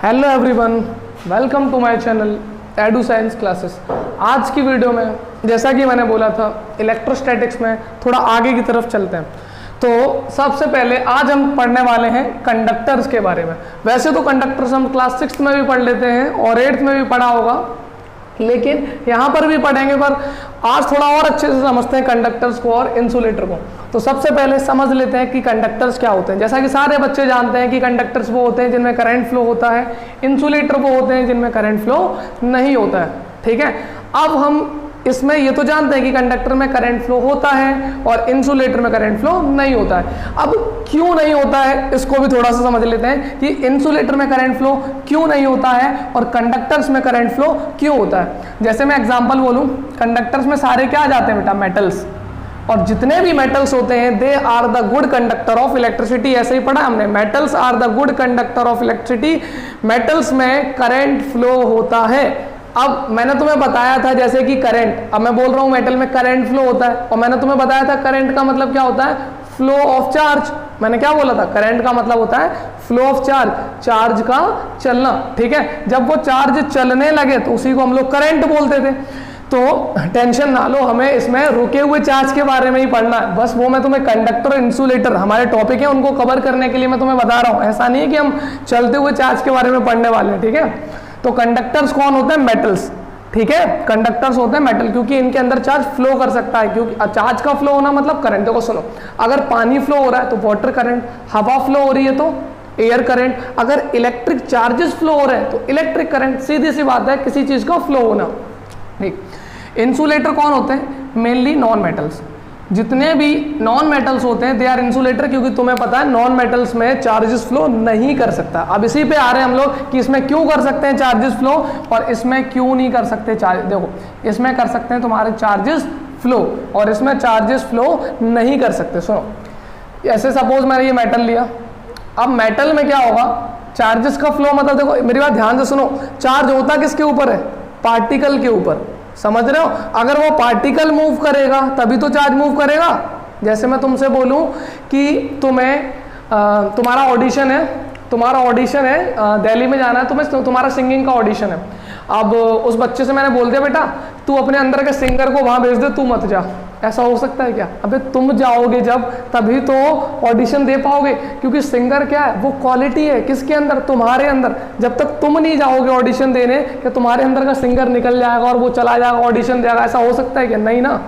Hello everyone, welcome to my channel Edu Science classes. आज की video में जैसा कि मैंने बोला था इलेक्ट्रोस्टैटिक्स में थोड़ा आगे की तरफ चलते हैं। तो सबसे पहले आज हम पढ़ने वाले हैं कंडक्टर्स के बारे में। वैसे तो कंडक्टर्स हम क्लास 6 में भी पढ़ लेते हैं और 8th में भी पढ़ा होगा, लेकिन यहाँ पर भी पढ़ेंगे, पर आज थोड़ा और अच्छे से समझते हैं कंडक्टर्स को और इंसुलेटर को। तो सबसे पहले समझ लेते हैं कि कंडक्टर्स क्या होते हैं। जैसा कि सारे बच्चे जानते हैं कि कंडक्टर्स वो होते हैं जिनमें करंट फ्लो होता है, इंसुलेटर वो होते हैं जिनमें करंट फ्लो नहीं होता है। ठीक है, अब हम इसमें ये तो जानते हैं कि कंडक्टर में करंट फ्लो होता है और इंसुलेटर में करंट फ्लो नहीं होता है। अब क्यों नहीं होता है इसको भी थोड़ा सा समझ लेते हैं कि इंसुलेटर में करंट फ्लो क्यों नहीं होता है और कंडक्टर्स में करंट फ्लो क्यों होता है। जैसे मैं एग्जांपल बोलूं, कंडक्टर्स में सारे क्या आ जाते हैं बेटा, मेटल्स, और जितने भी मेटल्स होते हैं they are the good conductor of electricity. ऐसे ही पढ़ा हमने, metals are the good conductor of electricity. Metals में करंट फ्लो होता है। अब मैंने तुम्हें बताया था जैसे कि करंट, अब मैं बोल रहा हूं मेटल में करंट फ्लो होता है, और मैंने तुम्हें बताया था करंट का मतलब क्या होता है, फ्लो ऑफ चार्ज। मैंने क्या बोला था, करंट का मतलब होता है फ्लो ऑफ चार्ज, चार्ज का चलना। ठीक है, जब वो चार्ज चलने लगे तो उसी को हम लोग करंट बोलते थे। तो टेंशन ना लो, हमें इसमें रुके हुए चार्ज के बारे में ही पढ़ना है। बस वो मैं तुम्हें कंडक्टर इंसुलेटर हमारे टॉपिक है उनको कवर करने के लिए मैं तुम्हें बता रहा हूँ। ऐसा नहीं है कि हम चलते हुए चार्ज के बारे में पढ़ने वाले हैं। ठीक है, तो कंडक्टर्स कौन होते हैं, मेटल्स। ठीक है, कंडक्टर्स होते हैं मेटल, क्योंकि इनके अंदर चार्ज फ्लो कर सकता है। क्योंकि चार्ज का फ्लो होना मतलब करंट। देखो सुनो, अगर पानी फ्लो हो रहा है तो वाटर करंट, हवा फ्लो हो रही है तो एयर करंट, अगर इलेक्ट्रिक चार्जेस फ्लो हो रहे हैं तो इलेक्ट्रिक करंट। सीधी सी बात है किसी चीज का फ्लो होना। ठीक, इंसुलेटर कौन होते हैं, मेनली नॉन मेटल्स। जितने भी नॉन मेटल्स होते हैं दे आर इंसुलेटर, क्योंकि तुम्हें पता है नॉन मेटल्स में चार्जेस फ्लो नहीं कर सकता। अब इसी पे आ रहे हैं हम लोग कि इसमें क्यों कर सकते हैं चार्जेस फ्लो और इसमें क्यों नहीं कर सकते चार्ज। देखो, इसमें कर सकते हैं तुम्हारे चार्जेस फ्लो और इसमें चार्जेस फ्लो नहीं कर सकते। सुनो, ऐसे सपोज मैंने ये मेटल लिया, अब मेटल में क्या होगा, चार्जेस का फ्लो मतलब, देखो मेरी बात ध्यान से सुनो, चार्ज होता किसके ऊपर है, पार्टिकल के ऊपर। समझ रहे हो, अगर वो पार्टिकल मूव करेगा तभी तो चार्ज मूव करेगा। जैसे मैं तुमसे बोलूं कि तुम्हारा ऑडिशन है, दिल्ली में जाना है, तुम्हारा सिंगिंग का ऑडिशन है। अब उस बच्चे से मैंने बोल दिया बेटा तू अपने अंदर के सिंगर को वहां भेज दे, तू मत जा। ऐसा हो सकता है क्या? अबे तुम जाओगे जब तभी तो ऑडिशन दे पाओगे, क्योंकि सिंगर क्या है, वो क्वालिटी है किसके अंदर, तुम्हारे अंदर। जब तक तुम नहीं जाओगे ऑडिशन देने कि तुम्हारे अंदर का सिंगर निकल जाएगा और वो चला जाएगा ऑडिशन देगा। ऐसा हो सकता है क्या? नहीं ना।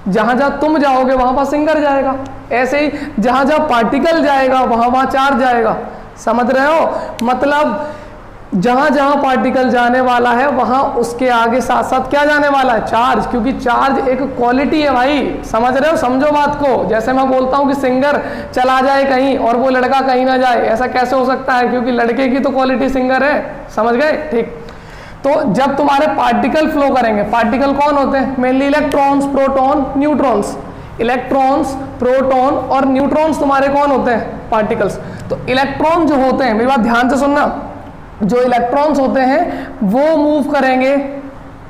जहां जहां तुम जाओगे वहां वहां सिंगर जाएगा। ऐसे ही जहां जहां पार्टिकल जाएगा वहां वहां चार्ज जाएगा। समझ रहे हो, मतलब जहां जहां पार्टिकल जाने वाला है वहां उसके आगे साथ साथ क्या जाने वाला है, चार्ज। क्योंकि चार्ज एक क्वालिटी है भाई, समझ रहे हो, समझो बात को। जैसे मैं बोलता हूं कि सिंगर चला जाए कहीं और वो लड़का कहीं ना जाए, ऐसा कैसे हो सकता है, क्योंकि लड़के की तो क्वालिटी सिंगर है। समझ गए? ठीक, तो जब तुम्हारे पार्टिकल फ्लो करेंगे, पार्टिकल कौन होते हैं, mainly electrons, proton, neutrons. Electrons, proton और न्यूट्रॉन्स तुम्हारे कौन होते हैं, पार्टिकल्स। तो इलेक्ट्रॉन जो होते हैं, मेरी बात ध्यान से सुनना, जो इलेक्ट्रॉन्स होते हैं वो मूव करेंगे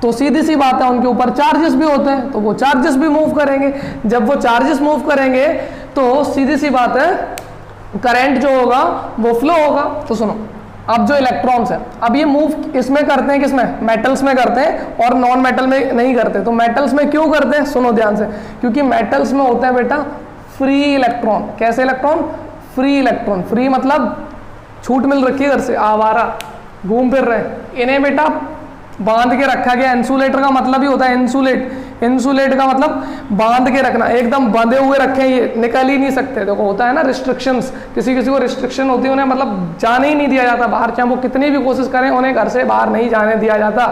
तो सीधी सी बात है उनके ऊपर चार्जेस भी होते हैं, तो वो चार्जेस भी मूव करेंगे। जब वो चार्जेस मूव करेंगे तो सीधी सी बात है करंट जो होगा वो फ्लो होगा। तो सुनो, अब जो इलेक्ट्रॉन्स है, अब ये मूव इसमें करते हैं, किसमें, मेटल्स में करते हैं और नॉन मेटल में नहीं करते। तो मेटल्स में क्यों करते हैं, सुनो ध्यान से, क्योंकि मेटल्स में होता है बेटा फ्री इलेक्ट्रॉन। कैसे इलेक्ट्रॉन, फ्री इलेक्ट्रॉन। फ्री मतलब छूट मिल रखी है, घर से आवारा घूम फिर रहे, इन्हें बेटा बांध के रखा गया। इंसुलेटर का मतलब ही होता है इंसुलेट। इंसुलेट का मतलब बांध के रखना, एकदम बंधे हुए रखे, ये निकल ही नहीं सकते। देखो होता है ना रिस्ट्रिक्शंस, किसी किसी को रिस्ट्रिक्शन होती है, उन्हें मतलब जाने ही नहीं दिया जाता बाहर, चाहे वो कितनी भी कोशिश करें उन्हें घर से बाहर नहीं जाने दिया जाता,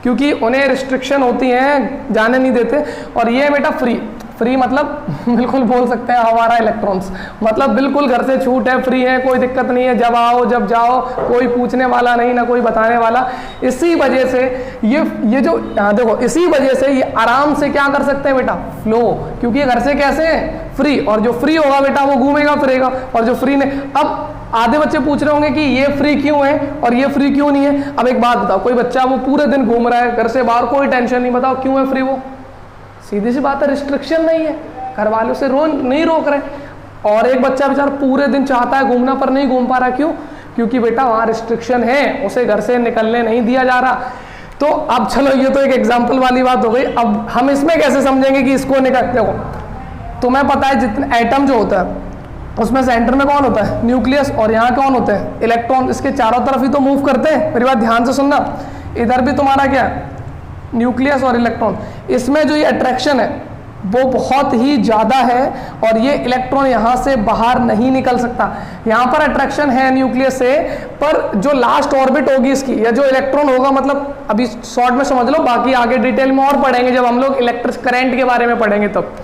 क्योंकि उन्हें रिस्ट्रिक्शन होती है, जाने नहीं देते। और ये बेटा फ्री, फ्री मतलब बिल्कुल बोल सकते हैं हमारा इलेक्ट्रॉन्स, मतलब बिल्कुल घर से छूट है, फ्री है, कोई दिक्कत नहीं है, जब आओ जब जाओ, कोई पूछने वाला नहीं, ना कोई बताने वाला। इसी वजह से ये जो देखो, इसी वजह से ये आराम से क्या कर सकते हैं बेटा, फ्लो, क्योंकि ये घर से कैसे है, फ्री। और जो फ्री होगा बेटा वो घूमेगा फिरेगा, और जो फ्री ने, अब आधे बच्चे पूछ रहे होंगे कि ये फ्री क्यों है और ये फ्री क्यों नहीं है। अब एक बात बताओ, कोई बच्चा वो पूरे दिन घूम रहा है घर से बाहर, कोई टेंशन नहीं, बताओ क्यों है फ्री वो, सीधी सी बात है रिस्ट्रिक्शन नहीं है, घर वाले उसे नहीं रोक रहे। और एक बच्चा बेचारा पूरे दिन चाहता है घूमना पर नहीं घूम पा रहा, क्यों, क्योंकि बेटा वहाँ रिस्ट्रिक्शन है, उसे घर से निकलने नहीं दिया जा रहा। तो अब चलो ये तो एक एग्जाम्पल वाली बात हो गई। अब हम इसमें कैसे समझेंगे कि इसको निकल, देखो तुम्हें पता है जितने एटम जो होता है उसमें सेंटर में कौन होता है, न्यूक्लियस, और यहाँ कौन होते हैं, इलेक्ट्रॉन। इसके चारों तरफ ही तो मूव करते हैं, मेरी बात ध्यान से सुनना। इधर भी तुम्हारा क्या है, न्यूक्लियस और इलेक्ट्रॉन। इसमें जो ये अट्रैक्शन है वो बहुत ही ज़्यादा है और ये इलेक्ट्रॉन यहाँ से बाहर नहीं निकल सकता। यहाँ पर अट्रैक्शन है न्यूक्लियस से, पर जो लास्ट ऑर्बिट होगी इसकी, या जो इलेक्ट्रॉन होगा, मतलब अभी शॉर्ट में समझ लो, बाकी आगे डिटेल में और पढ़ेंगे जब हम लोग इलेक्ट्रिक करंट के बारे में पढ़ेंगे तब।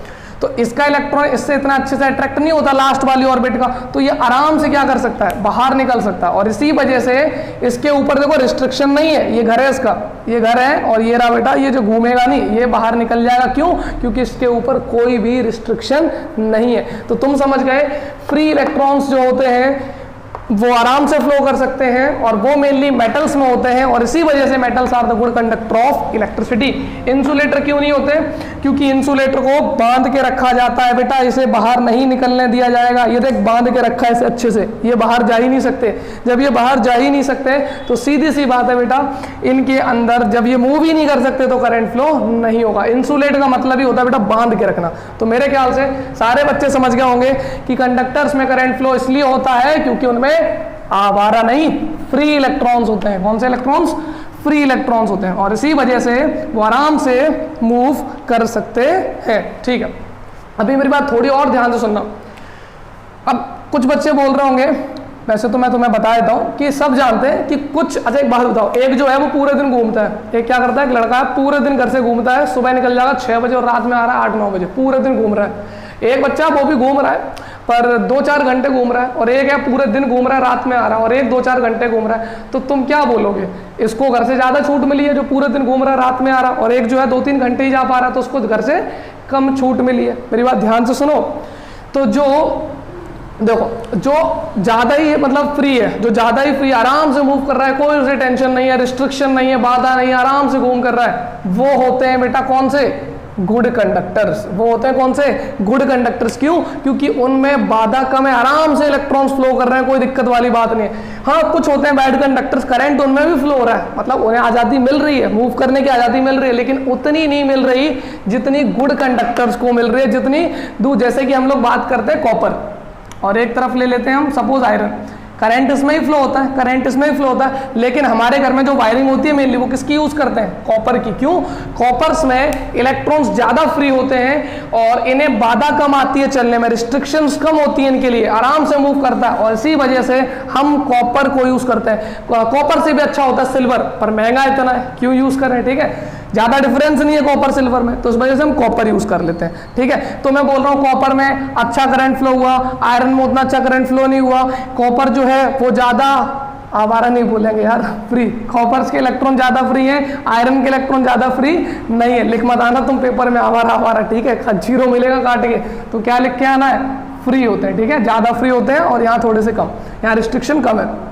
तो इसका इलेक्ट्रॉन इससे इतना अच्छे से अट्रैक्ट नहीं होता लास्ट वाली ऑर्बिट का, तो ये आराम से क्या कर सकता है, बाहर निकल सकता है। और इसी वजह से इसके ऊपर देखो रिस्ट्रिक्शन नहीं है, ये घर है इसका, ये घर है और ये रहा बेटा, ये जो घूमेगा नहीं ये बाहर निकल जाएगा। क्यों? क्योंकि इसके ऊपर कोई भी रिस्ट्रिक्शन नहीं है। तो तुम समझ गए, फ्री इलेक्ट्रॉन्स जो होते हैं वो आराम से फ्लो कर सकते हैं और वो मेनली मेटल्स में होते हैं, और इसी वजह से metals are the good conductor of electricity. Insulator क्यों नहीं होते? क्योंकि इंसुलेटर को बांध के रखा जाता है बेटा, इसे बाहर नहीं निकलने दिया जाएगा। ये देख बांध के रखा है इसे अच्छे से, ये बाहर जा ही नहीं सकते। जब ये बाहर जा ही नहीं सकते तो सीधी सी बात है बेटा, इनके अंदर जब ये मूव ही नहीं कर सकते तो करंट फ्लो नहीं होगा। इंसुलेट का मतलब ही होता है बेटा बांध के रखना। तो मेरे ख्याल से सारे बच्चे समझ गए होंगे कि कंडक्टर्स में करंट फ्लो इसलिए होता है क्योंकि उनमें आवारा नहीं, फ्री इलेक्ट्रॉन्स होते हैं। कौन से इलेक्ट्रॉन्स? फ्री इलेक्ट्रॉन्स होते हैं, और इसी वजह से वो आराम से मूव कर सकते हैं। ठीक है, अभी मेरी बात थोड़ी और ध्यान से सुनना। अब कुछ बच्चे बोल रहे होंगे, वैसे तो मैं तुम्हें बता देता हूँ कि सब जानते हैं कि कुछ, अच्छा एक बात बताओ, एक जो है वो पूरे दिन घूमता है, एक क्या करता है, एक लड़का है पूरे दिन घर से घूमता है, सुबह निकल जाएगा 6 बजे और रात में आ रहा है 8-9 बजे, पूरे दिन घूम रहा है। एक बच्चा वो भी घूम रहा है पर 2-4 घंटे घूम रहा है, और एक है पूरे दिन घूम रहा है, रात में आ रहा है, और एक 2-4 घंटे घूम रहा है। तो तुम क्या बोलोगे? इसको घर से ज़्यादा छूट मिली है जो पूरे दिन घूम रहा है, रात में आ रहा है, और एक जो है 2-3 घंटे ही जा पा रहा है तो उसको घर से कम छूट मिली है। मेरी बात ध्यान से सुनो। तो जो देखो, जो ज़्यादा ही मतलब फ्री है, जो ज़्यादा ही फ्री आराम से मूव कर रहा है, कोई उसे टेंशन नहीं है, रिस्ट्रिक्शन नहीं है, बाधा नहीं है, आराम से घूम कर रहा है, वो होते हैं बेटा कौन से? Good conductors. वो होते हैं कौन से? Good conductors. क्यों? क्योंकि उनमें बाधा कम है, आराम से इलेक्ट्रॉन्स फ्लो कर रहे हैं, कोई दिक्कत वाली बात नहीं है। हाँ, कुछ होते हैं बैड कंडक्टर्स, करंट उनमें भी फ्लो हो रहा है, मतलब उन्हें आज़ादी मिल रही है, मूव करने की आज़ादी मिल रही है, लेकिन उतनी नहीं मिल रही जितनी गुड कंडक्टर्स को मिल रही है, जितनी दूर। जैसे कि हम लोग बात करते हैं कॉपर, और एक तरफ ले लेते हैं हम सपोज आयरन, करंट इसमें ही फ्लो होता है, करंट इसमें ही फ्लो होता है, लेकिन हमारे घर में जो वायरिंग होती है मेनली वो किसकी यूज करते हैं? कॉपर की। क्यों? कॉपर्स में इलेक्ट्रॉन्स ज्यादा फ्री होते हैं और इन्हें बाधा कम आती है चलने में, रिस्ट्रिक्शंस कम होती है इनके लिए, आराम से मूव करता है, और इसी वजह से हम कॉपर को यूज करते हैं। कॉपर से भी अच्छा होता है सिल्वर, पर महंगा इतना है, क्यों यूज कर रहे हैं? ठीक है, ज़्यादा डिफरेंस नहीं है कॉपर सिल्वर में, तो इस वजह से हम कॉपर यूज़ कर लेते हैं। ठीक है, तो मैं बोल रहा हूँ कॉपर में अच्छा करंट फ्लो हुआ, आयरन में उतना अच्छा करंट फ्लो नहीं हुआ। कॉपर जो है वो ज़्यादा आवारा नहीं बोलेंगे यार, फ्री। कॉपर्स के इलेक्ट्रॉन ज़्यादा फ्री हैं, आयरन के इलेक्ट्रॉन ज़्यादा फ्री नहीं है। लिख मत आना तुम पेपर में आवारा आवारा, ठीक है, 0 मिलेगा काट के, तो क्या लिख के आना है? फ्री होते हैं। ठीक है, ज़्यादा फ्री होते हैं और यहाँ थोड़े से कम, यहाँ रिस्ट्रिक्शन कम है।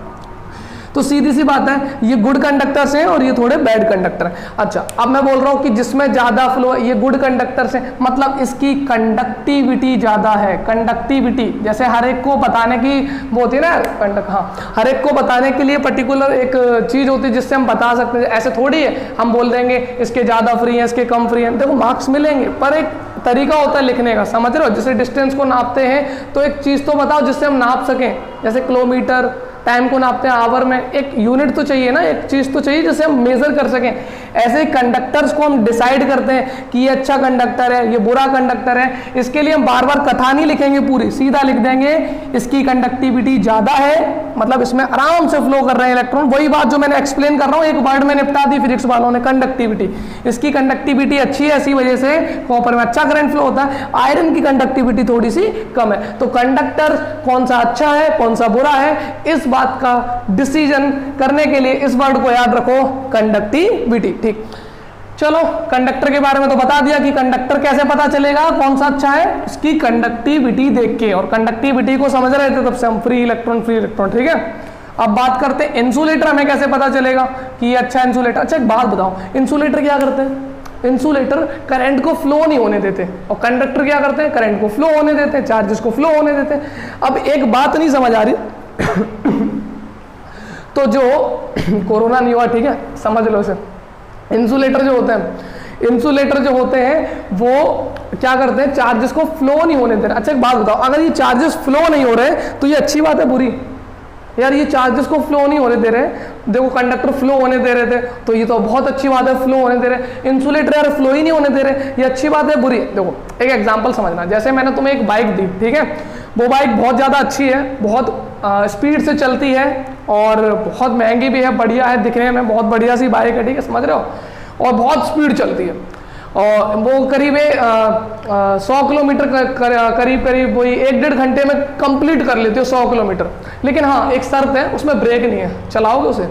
तो सीधी सी बात है, ये गुड कंडक्टर्स हैं और ये थोड़े बैड कंडक्टर हैं। अच्छा, अब मैं बोल रहा हूँ कि जिसमें ज्यादा फ्लो है ये गुड कंडक्टर्स हैं, मतलब इसकी कंडक्टिविटी ज्यादा है। कंडक्टिविटी जैसे हर एक को बताने की वो होती है ना, हाँ, हर एक को बताने के लिए पर्टिकुलर एक चीज होती है जिससे हम बता सकते हैं। ऐसे थोड़ी है हम बोल देंगे इसके ज्यादा फ्री है, इसके कम फ्री है, देखो मार्क्स मिलेंगे, पर एक तरीका होता है लिखने का, समझ रहे हो? जैसे डिस्टेंस को नापते हैं तो एक चीज तो बताओ जिससे हम नाप सकें, जैसे किलोमीटर, टाइम को नापते हैं आवर में, एक यूनिट तो चाहिए ना, एक चीज तो चाहिए जिससे हम मेजर कर सकें। ऐसे ही कंडक्टर्स को हम डिसाइड करते हैं कि ये अच्छा कंडक्टर है, ये बुरा कंडक्टर है। इसके लिए हम बार बार कथा नहीं लिखेंगे पूरी, सीधा लिख देंगे इसकी कंडक्टिविटी ज्यादा है, मतलब इसमें आराम से फ्लो कर रहे हैं इलेक्ट्रॉन। वही बात जो मैंने एक्सप्लेन कर रहा हूँ, एक वर्ड में निपटा दी फिजिक्स वालों ने, कंडक्टिविटी। इसकी कंडक्टिविटी अच्छी है, इसी वजह से कॉपर में अच्छा करंट फ्लो होता है, आयरन की कंडक्टिविटी थोड़ी सी कम है। तो कंडक्टर कौन सा अच्छा है कौन सा बुरा है, इस बात का डिसीजन करने के लिए इस वर्ड को याद रखो, कंडक्टिविटी। ठीक, चलो कंडक्टर के बारे में तो बता दिया कि कंडक्टर कैसे पता चलेगा कौन सा अच्छा है, इसकी कंडक्टिविटी देख के, और कंडक्टिविटी को समझ रहे थे तब से हम, फ्री इलेक्ट्रॉन फ्री इलेक्ट्रॉन। ठीक है, अब बात करते हैं इंसुलेटर, हमें कैसे पता चलेगा कि ये अच्छा इंसुलेटर। अच्छा एक बात बताओ, इंसुलेटर क्या करते हैं? इंसुलेटर करंट को फ्लो नहीं होने देते, और कंडक्टर क्या करते हैं? करंट को फ्लो होने देते हैं, चार्जेस को फ्लो होने देते हैं। अब एक बात नहीं समझ आ रही तो जो कोरोना नहीं हुआ, ठीक है, समझ लो इसे। इंसुलेटर जो होते हैं, इंसुलेटर जो होते हैं वो क्या करते हैं, चार्जेस को फ्लो नहीं होने दे रहे। अच्छा एक बात बताओ, अगर ये चार्जेस फ्लो नहीं हो रहे तो ये अच्छी बात है बुरी? यार ये चार्जेस को फ्लो नहीं होने दे रहे, देखो कंडक्टर फ्लो होने दे रहे थे तो ये तो बहुत अच्छी बात है, फ्लो होने दे रहे। इंसुलेटर यार फ्लो ही नहीं होने दे रहे, ये अच्छी बात है बुरी? देखो एक एग्जांपल समझना, जैसे मैंने तुम्हें एक बाइक दी, ठीक है, वो बाइक बहुत ज़्यादा अच्छी है, बहुत स्पीड से चलती है और बहुत महंगी भी है, बढ़िया है दिखने में, बहुत बढ़िया सी बाइक है, ठीक है, समझ रहे हो, और बहुत स्पीड चलती है और वो करीब 100 किलोमीटर करीब वही 1-1.5 घंटे में कंप्लीट कर लेते हो 100 किलोमीटर। लेकिन हाँ एक शर्त है, उसमें ब्रेक नहीं है, चलाओगे उसे?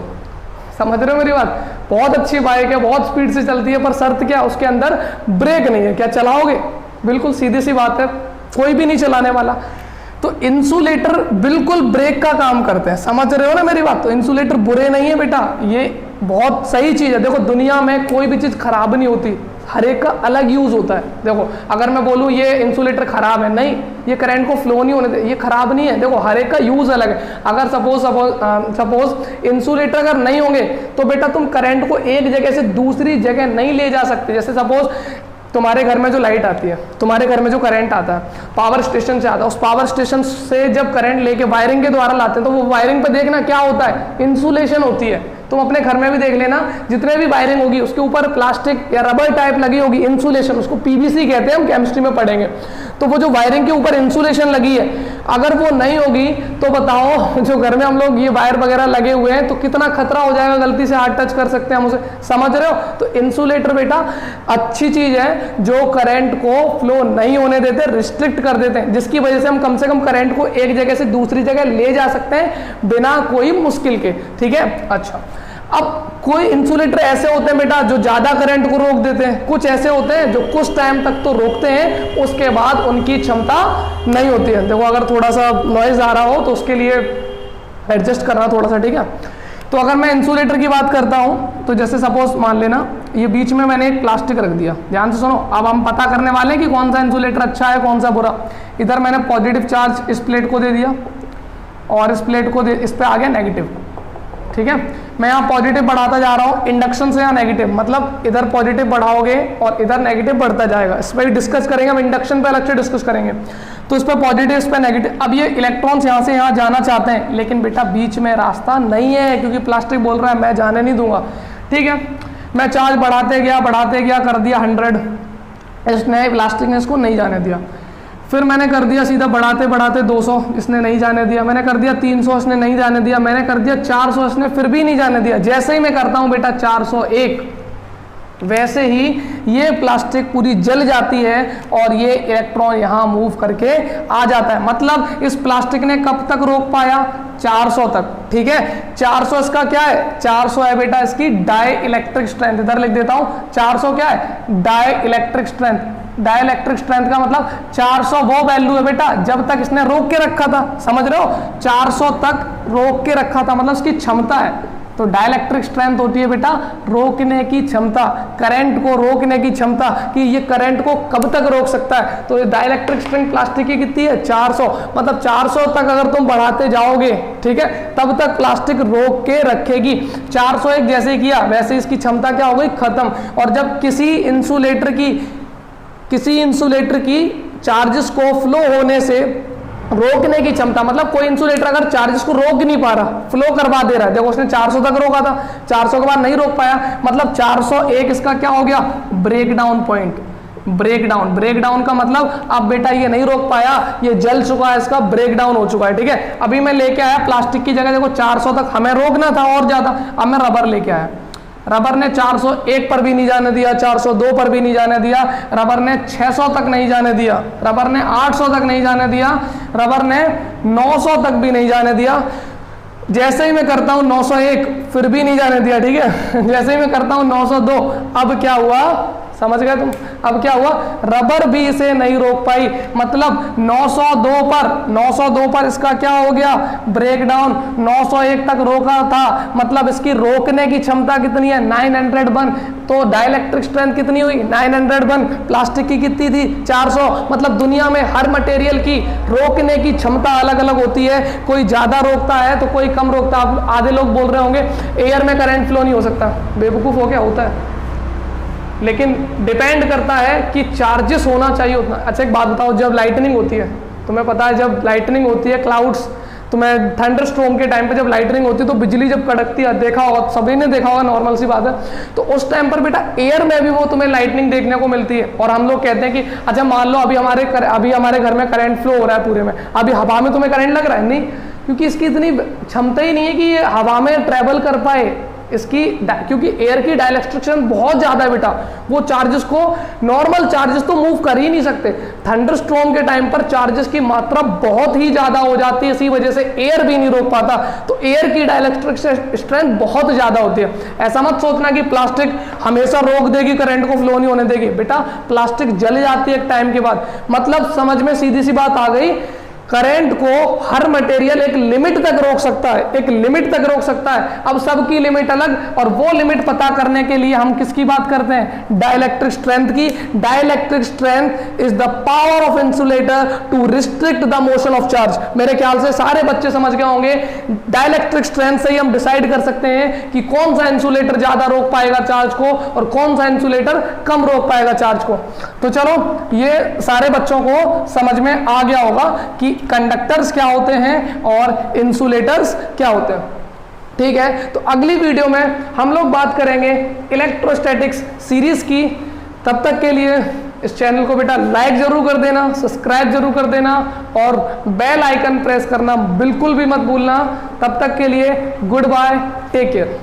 समझ रहे हो मेरी बात? बहुत अच्छी बाइक है, बहुत स्पीड से चलती है, पर शर्त क्या, उसके अंदर ब्रेक नहीं है, क्या चलाओगे? बिल्कुल सीधी सी बात है, कोई भी नहीं चलाने वाला। तो इंसुलेटर बिल्कुल ब्रेक का काम करते हैं, समझ रहे हो ना मेरी बात? तो इंसुलेटर बुरे नहीं है बेटा, ये बहुत सही चीज़ है। देखो दुनिया में कोई भी चीज़ खराब नहीं होती, हर एक का अलग यूज होता है। देखो अगर मैं बोलूँ ये इंसुलेटर खराब है, नहीं, ये करंट को फ्लो नहीं होने दे, ये खराब नहीं है। देखो हर एक का यूज अलग है। अगर सपोज इंसुलेटर अगर नहीं होंगे तो बेटा तुम करंट को एक जगह से दूसरी जगह नहीं ले जा सकते। जैसे सपोज तुम्हारे घर में जो लाइट आती है, तुम्हारे घर में जो करंट आता है पावर स्टेशन से आता है, उस पावर स्टेशन से जब करंट लेके वायरिंग के द्वारा लाते हैं तो वो वायरिंग पे देखना क्या होता है, इंसुलेशन होती है। तुम अपने घर में भी देख लेना, जितने भी वायरिंग होगी उसके ऊपर प्लास्टिक या रबर टाइप लगी होगी, इंसुलेशन, उसको पीवीसी कहते हैं, हम केमिस्ट्री में पढ़ेंगे। तो वो जो वायरिंग के ऊपर इंसुलेशन लगी है, अगर वो नहीं होगी तो बताओ जो घर में हम लोग ये वायर वगैरह लगे हुए हैं तो कितना खतरा हो जाएगा, गलती से हाथ टच कर सकते हैं हम उसे, समझ रहे हो? तो इंसुलेटर बेटा अच्छी चीज है जो करंट को फ्लो नहीं होने देते, रिस्ट्रिक्ट कर देते हैं, जिसकी वजह से हम कम से कम करंट को एक जगह से दूसरी जगह ले जा सकते हैं बिना कोई मुश्किल के, ठीक है। अच्छा अब कोई इंसुलेटर ऐसे होते हैं बेटा जो ज्यादा करंट को रोक देते हैं, कुछ ऐसे होते हैं जो कुछ टाइम तक तो रोकते हैं, उसके बाद उनकी क्षमता नहीं होती है। देखो अगर थोड़ा सा नॉइज आ रहा हो तो उसके लिए एडजस्ट करना थोड़ा सा, ठीक है। तो अगर मैं इंसुलेटर की बात करता हूं तो जैसे सपोज मान लेना ये बीच में मैंने एक प्लास्टिक रख दिया, ध्यान से सुनो, अब हम पता करने वाले हैं कि कौन सा इंसुलेटर अच्छा है कौन सा बुरा। इधर मैंने पॉजिटिव चार्ज इस प्लेट को दे दिया और इस प्लेट को इस पे आ गया नेगेटिव, ठीक है। मैं यहाँ पॉजिटिव बढ़ाता जा रहा हूँ, इंडक्शन से यहाँ नेगेटिव, मतलब इधर पॉजिटिव बढ़ाओगे और इधर नेगेटिव बढ़ता जाएगा। इस पर भी डिस्कस करेंगे हम, इंडक्शन पे अलग से डिस्कस करेंगे। तो इस पर पॉजिटिव, इस पर नेगेटिव। अब ये इलेक्ट्रॉन्स यहाँ से यहाँ जाना चाहते हैं, लेकिन बेटा बीच में रास्ता नहीं है क्योंकि प्लास्टिक बोल रहा है मैं जाने नहीं दूंगा, ठीक है। मैं चार्ज बढ़ाते गया कर दिया 100, इसने प्लास्टिक ने इसको नहीं जाने दिया। फिर मैंने कर दिया सीधा बढ़ाते 200, इसने नहीं जाने दिया। मैंने कर दिया 300, इसने नहीं जाने दिया। मैंने कर दिया 400, इसने फिर भी नहीं जाने दिया। जैसे ही मैं करता हूं बेटा 401, वैसे ही ये प्लास्टिक पूरी जल जाती है और ये इलेक्ट्रॉन यहाँ मूव करके आ जाता है। मतलब इस प्लास्टिक ने कब तक रोक पाया? 400 तक, ठीक है। 400 इसका क्या है? 400 है बेटा इसकी डाई इलेक्ट्रिक स्ट्रेंथ। इधर लिख देता हूं 400 क्या है? Dielectric strength. Dielectric strength का मतलब 400 वो वैल्यू है बेटा जब तक इसने रोक के रखा था, समझ रहे हो? 400 तक रोक के रखा था, मतलब इसकी क्षमता है। तो डाइलेक्ट्रिक स्ट्रेंथ होती है बेटा रोकने की क्षमता, करंट को रोकने की क्षमता, कि ये करंट को कब तक रोक सकता है। तो ये डाइलेक्ट्रिक स्ट्रेंथ प्लास्टिक की कितनी है? 400। मतलब 400 तक अगर तुम बढ़ाते जाओगे, ठीक है, तब तक प्लास्टिक रोक के रखेगी। 401 जैसे किया वैसे इसकी क्षमता क्या हो गई? खत्म। और जब किसी इंसुलेटर की चार्जेस को फ्लो होने से रोकने की क्षमता, मतलब कोई इंसुलेटर अगर चार्जेस को रोक नहीं पा रहा, फ्लो करवा दे रहा है, देखो उसने 400 तक रोका था, 400 के बाद नहीं रोक पाया, मतलब 401 इसका क्या हो गया? Break down point. Break down का मतलब अब बेटा ये नहीं रोक पाया, ये जल चुका है, इसका ब्रेक डाउन हो चुका है, ठीक है। अभी मैं लेके आया प्लास्टिक की जगह, देखो 400 तक हमें रोकना था और ज्यादा, अब मैं रबर लेके आया। रबर ने 401 पर भी नहीं जाने दिया, 402 पर भी नहीं जाने दिया, रबर ने 600 तक नहीं जाने दिया, रबर ने 800 तक नहीं जाने दिया, रबर ने 900 तक भी नहीं जाने दिया। जैसे ही मैं करता हूं 901 फिर भी नहीं जाने दिया, ठीक है। जैसे ही मैं करता हूं 902, अब क्या हुआ? समझ गए तुम? अब क्या हुआ, रबर भी इसे नहीं रोक पाई, मतलब 902 पर इसका क्या हो गया, ब्रेकडाउन। 901 तक रोका था, मतलब इसकी रोकने की क्षमता कितनी है, 901। तो डाइलेक्ट्रिक स्ट्रेंथ कितनी हुई, 901। प्लास्टिक की कितनी थी, 400। मतलब दुनिया में हर मटेरियल की रोकने की क्षमता अलग अलग होती है, कोई ज्यादा रोकता है तो कोई कम रोकता है। आधे लोग बोल रहे होंगे एयर में करंट फ्लो नहीं हो सकता, बेवकूफ हो क्या, होता है, लेकिन डिपेंड करता है कि चार्जेस होना चाहिए उतना। अच्छा एक बात बताओ, जब लाइटनिंग होती है, तुम्हें पता है जब लाइटनिंग होती है, क्लाउड्स, तुम्हें थंडर स्टॉर्म के टाइम पे जब लाइटनिंग होती है तो बिजली जब कड़कती है, देखा होगा, सभी ने देखा होगा, नॉर्मल सी बात है। तो उस टाइम पर बेटा एयर में भी वो तुम्हें लाइटनिंग देखने को मिलती है। और हम लोग कहते हैं कि अच्छा मान लो अभी हमारे घर में करंट फ्लो हो रहा है पूरे में, अभी हवा में तुम्हें करंट लग रहा है, नहीं, क्योंकि इसकी इतनी क्षमता ही नहीं है कि ये हवा में ट्रेवल कर पाए, इसकी क्योंकि एयर की डाइलेक्ट्रिक बहुत ज्यादा है बेटा, वो चार्जेस को, नॉर्मल चार्जेस तो मूव कर ही नहीं सकते। थंडरस्टॉर्म के टाइम पर चार्जेस की मात्रा बहुत ही ज्यादा हो जाती है, इसी वजह से एयर भी नहीं रोक पाता। तो एयर की डाइलेक्ट्रिक स्ट्रेंथ बहुत ज्यादा होती है। ऐसा मत सोचना कि प्लास्टिक हमेशा रोक देगी, करंट को फ्लो नहीं होने देगी, बेटा प्लास्टिक जल जाती है एक टाइम के बाद। मतलब समझ में सीधी सी बात आ गई, करंट को हर मटेरियल एक लिमिट तक रोक सकता है, एक लिमिट तक रोक सकता है। अब सबकी लिमिट अलग, और वो लिमिट पता करने के लिए हम किसकी बात करते हैं, डाइलेक्ट्रिक स्ट्रेंथ की। Dielectric strength is the power of insulator to restrict the motion of charge. मेरे ख्याल से सारे बच्चे समझ गए होंगे, डाइलेक्ट्रिक स्ट्रेंथ से ही हम डिसाइड कर सकते हैं कि कौन सा इंसुलेटर ज्यादा रोक पाएगा चार्ज को और कौन सा इंसुलेटर कम रोक पाएगा चार्ज को। तो चलो ये सारे बच्चों को समझ में आ गया होगा कि कंडक्टर्स क्या होते हैं और इंसुलेटर्स क्या होते हैं। ठीक है, तो अगली वीडियो में हम लोग बात करेंगे इलेक्ट्रोस्टैटिक्स सीरीज की। तब तक के लिए इस चैनल को बेटा लाइक जरूर कर देना, सब्सक्राइब जरूर कर देना और बेल आइकन प्रेस करना बिल्कुल भी मत भूलना। तब तक के लिए गुड बाय, टेक केयर।